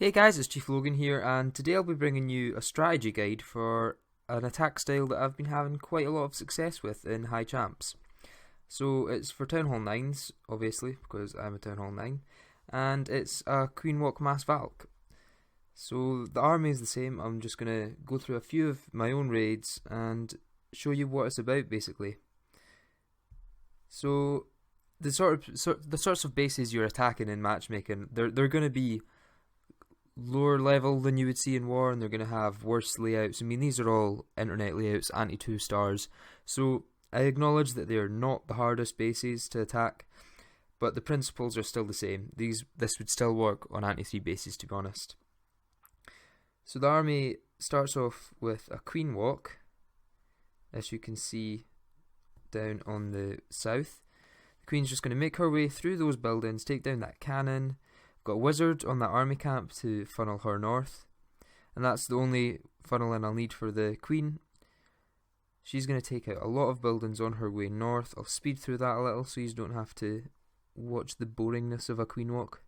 Hey guys, it's Chief Logan here, and today I'll be bringing you a strategy guide for an attack style that I've been having quite a lot of success with in high champs. So it's for Town Hall 9s, obviously, because I'm a Town Hall 9, and it's a Queen Walk Mass Valk. So the army is the same. I'm just going to go through a few of my own raids and show you what it's about, basically. So the sorts of bases you're attacking in matchmaking, they're going to be lower level than you would see in war, and they're going to have worse layouts. I mean, these are all internet layouts, anti 2 stars, so I acknowledge that they are not the hardest bases to attack, but the principles are still the same. This would still work on anti 3 bases, to be honest. So the army starts off with a Queen Walk, as you can see down on the south. The Queen's just going to make her way through those buildings, take down that cannon. Got a wizard on that army camp to funnel her north, and that's the only funneling I'll need for the Queen. She's going to take out a lot of buildings on her way north. I'll speed through that a little so you don't have to watch the boringness of a Queen Walk.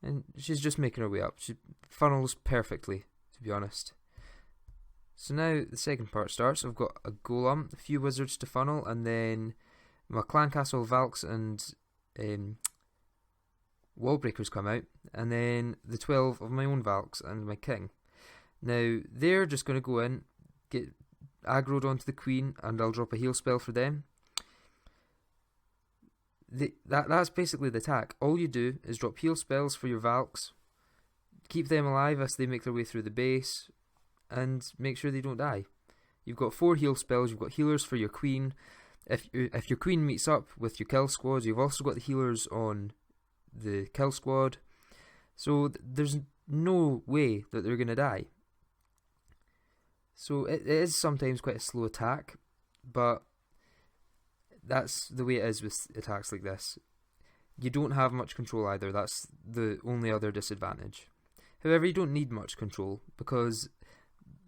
And she's just making her way up. She funnels perfectly, to be honest. So now the second part starts. I've got a golem, a few wizards to funnel, and then my clan castle Valks and wall breakers come out, and then the 12 of my own Valks and my king. Now they're just going to go in, get aggroed onto the Queen, and I'll drop a heal spell for them. That's basically the attack. All you do is drop heal spells for your Valks, keep them alive as they make their way through the base, and make sure they don't die. You've got 4 heal spells, you've got healers for your Queen. If your Queen meets up with your kill squad, you've also got the healers on the kill squad, so there's no way that they're going to die. So it is sometimes quite a slow attack, but that's the way it is with attacks like this. You don't have much control either. That's the only other disadvantage. However, you don't need much control because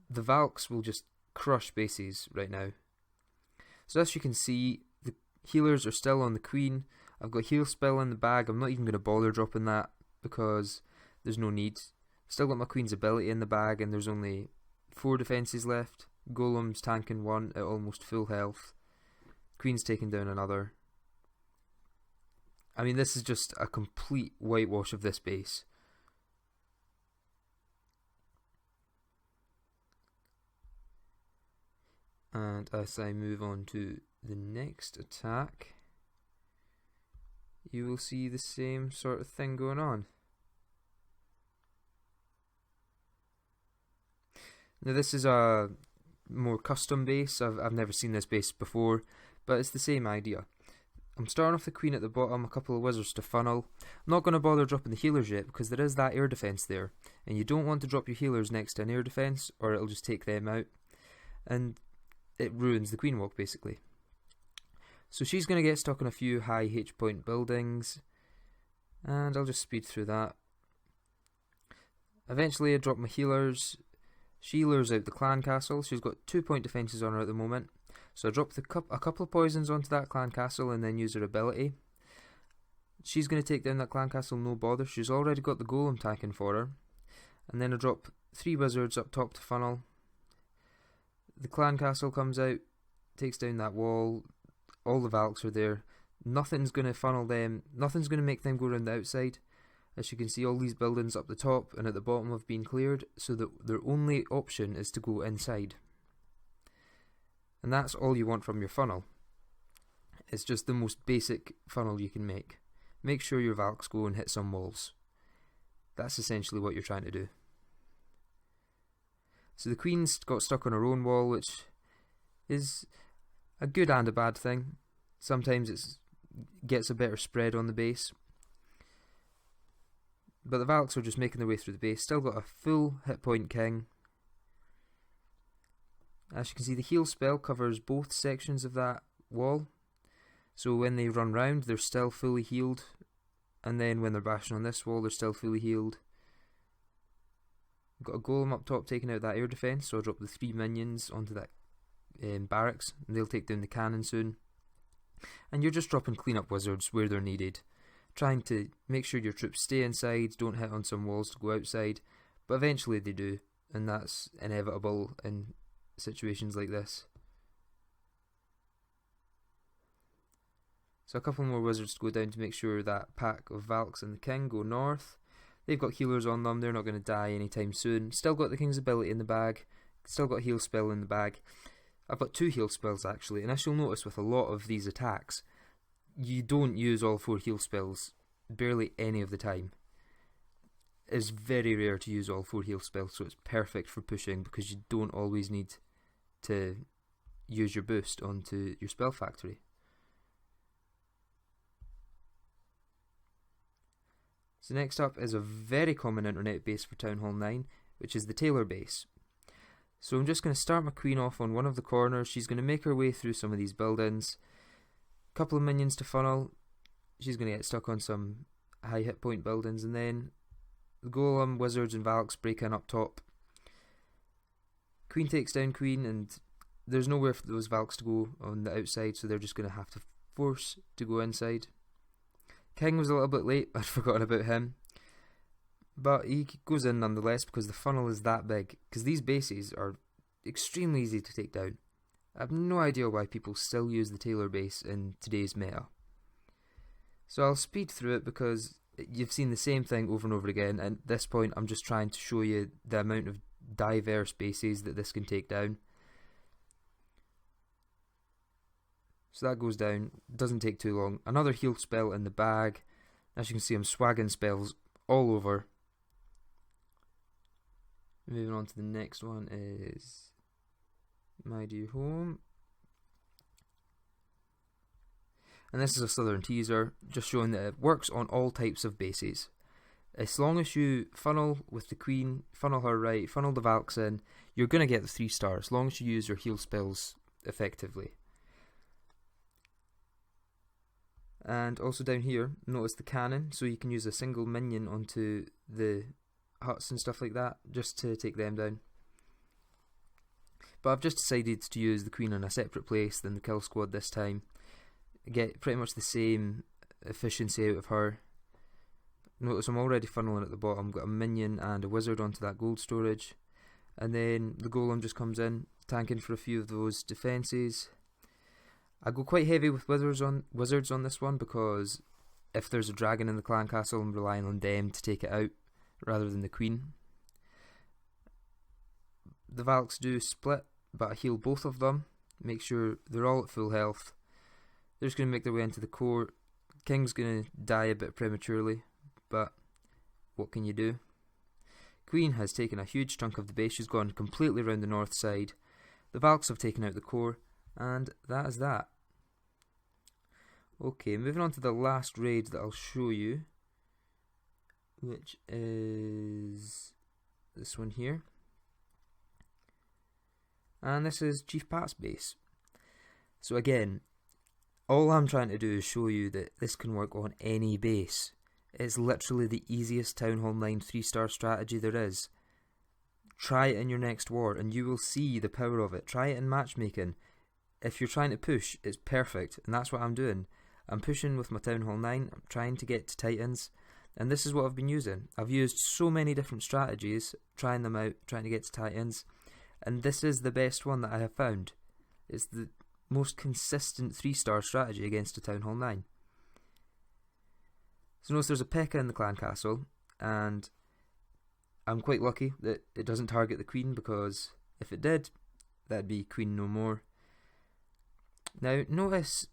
the Valks will just crush bases right now. So as you can see, the healers are still on the Queen. I've got a heal spell in the bag. I'm not even going to bother dropping that because there's no need. Still got my Queen's ability in the bag, and there's only 4 defences left. Golem's tanking 1 at almost full health. Queen's taking down another. I mean, this is just a complete whitewash of this base. And as I move on to the next attack, you will see the same sort of thing going on. Now this is a more custom base. I've never seen this base before, but it's the same idea. I'm starting off the Queen at the bottom, a couple of wizards to funnel. I'm not going to bother dropping the healers yet because there is that air defense there, and you don't want to drop your healers next to an air defense or it'll just take them out, and it ruins the Queen Walk basically. So she's going to get stuck on a few high H point buildings, and I'll just speed through that. Eventually I drop my healers. She lures out the clan castle. She's got 2 point defences on her at the moment, so I drop a couple of poisons onto that clan castle and then use her ability. She's going to take down that clan castle, no bother. She's already got the golem tanking for her. And then I drop 3 wizards up top to funnel. The clan castle comes out, takes down that wall. All the Valks are there. Nothing's going to funnel them. Nothing's going to make them go around the outside. As you can see, all these buildings up the top and at the bottom have been cleared, so that their only option is to go inside. And that's all you want from your funnel. It's just the most basic funnel you can make. Make sure your Valks go and hit some walls. That's essentially what you're trying to do. So the Queen's got stuck on her own wall, which is a good and a bad thing. Sometimes it gets a better spread on the base. But the Valks are just making their way through the base. Still got a full hit point king. As you can see, the heal spell covers both sections of that wall. So when they run round, they're still fully healed. And then when they're bashing on this wall, they're still fully healed. Got a golem up top taking out that air defense, so I'll drop the 3 minions onto that barracks, and they'll take down the cannon soon. And you're just dropping cleanup wizards where they're needed. trying to make sure your troops stay inside, don't hit on some walls to go outside, but eventually they do, and that's inevitable in situations like this. So a couple more wizards to go down to make sure that pack of Valks and the king go north. They've got healers on them, they're not going to die anytime soon. Still got the king's ability in the bag, still got heal spell in the bag. I've got 2 heal spells actually, and as you'll notice with a lot of these attacks, you don't use all 4 heal spells barely any of the time. It's very rare to use all 4 heal spells, so it's perfect for pushing because you don't always need to use your boost onto your spell factory. So next up is a very common internet base for Town Hall 9, which is the Tailor base. So I'm just going to start my queen off on one of the corners. She's going to make her way through some of these buildings. A couple of minions to funnel. She's going to get stuck on some high hit point buildings, and then the golem, wizards and Valks break in up top. Queen takes down queen, and there's nowhere for those Valks to go on the outside, so they're just going to have to force to go inside. King was a little bit late, I'd forgotten about him, but he goes in nonetheless because the funnel is that big, because these bases are extremely easy to take down. I have no idea why people still use the Tailor base in today's meta. So I'll speed through it because you've seen the same thing over and over again, and at this point I'm just trying to show you the amount of diverse bases that this can take down. So that goes down, doesn't take too long. Another heal spell in the bag. As you can see, I'm swagging spells all over. Moving on to the next one is My Dear Home. And this is a Southern teaser, just showing that it works on all types of bases. As long as you funnel with the queen, funnel her right, funnel the Valks in, you're going to get the 3 star, as long as you use your heal spells effectively. And also down here, notice the cannon, so you can use a single minion onto the huts and stuff like that, just to take them down. But I've just decided to use the queen in a separate place than the kill squad this time. Get pretty much the same efficiency out of her. Notice I'm already funneling at the bottom, got a minion and a wizard onto that gold storage. And then the golem just comes in, tanking for a few of those defences. I go quite heavy with wizards on this one because if there's a dragon in the clan castle, I'm relying on them to take it out rather than the queen. The Valks do split, but I heal both of them, make sure they're all at full health. They're just going to make their way into the core. King's going to die a bit prematurely, but what can you do? Queen has taken a huge chunk of the base, she's gone completely around the north side. The Valks have taken out the core, and that is that. Okay, moving on to the last raid that I'll show you, which is this one here. And this is Chief Pat's base. So again, all I'm trying to do is show you that this can work on any base. It's literally the easiest Town Hall 9 3-star strategy there is. Try it in your next war and you will see the power of it. Try it in matchmaking. If you're trying to push, it's perfect, and that's what I'm doing. I'm pushing with my Town Hall 9, I'm trying to get to Titans, and this is what I've been using. I've used so many different strategies, trying them out, trying to get to Titans, and this is the best one that I have found. It's the most consistent 3-star strategy against a Town Hall 9. So notice there's a P.E.K.K.A. in the clan castle, and I'm quite lucky that it doesn't target the queen, because if it did, that'd be queen no more. Now notice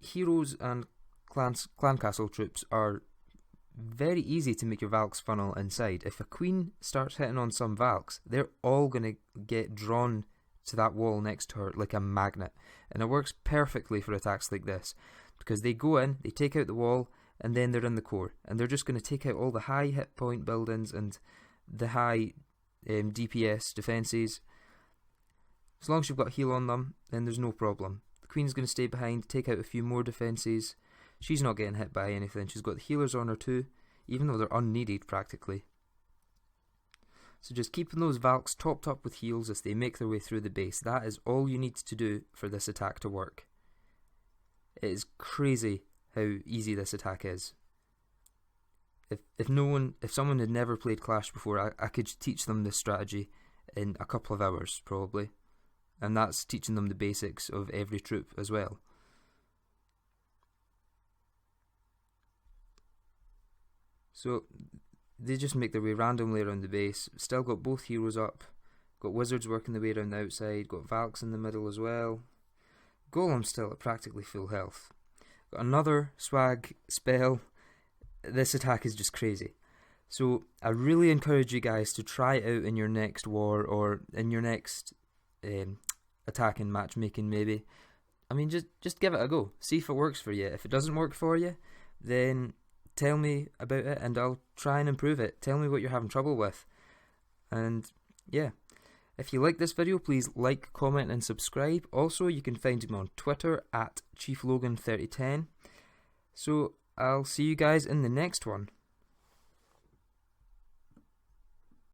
heroes and clan castle troops are very easy to make your Valks funnel inside. If a queen starts hitting on some Valks, they're all going to get drawn to that wall next to her like a magnet, and it works perfectly for attacks like this, because they go in, they take out the wall, and then they're in the core, and they're just going to take out all the high hit point buildings and the high DPS defences. As long as you've got heal on them, then there's no problem. The queen's going to stay behind, take out a few more defences. She's not getting hit by anything. She's got the healers on her too, even though they're unneeded practically. So just keeping those Valks topped up with heals as they make their way through the base. That is all you need to do for this attack to work. It is crazy how easy this attack is. if someone had never played Clash before, I could teach them this strategy in a couple of hours probably, and that's teaching them the basics of every troop as well. So they just make their way randomly around the base. Still got both heroes up, got wizards working their way around the outside, got Valks in the middle as well. Golem's still at practically full health. Got another swag spell. This attack is just crazy. So I really encourage you guys to try it out in your next war or in your next attack in matchmaking maybe. I mean, just give it a go. See if it works for you. If it doesn't work for you, then tell me about it and I'll try and improve it. Tell me what you're having trouble with. And yeah, if you like this video, please like, comment and subscribe. Also, you can find me on Twitter at ChiefLogan3010. So I'll see you guys in the next one.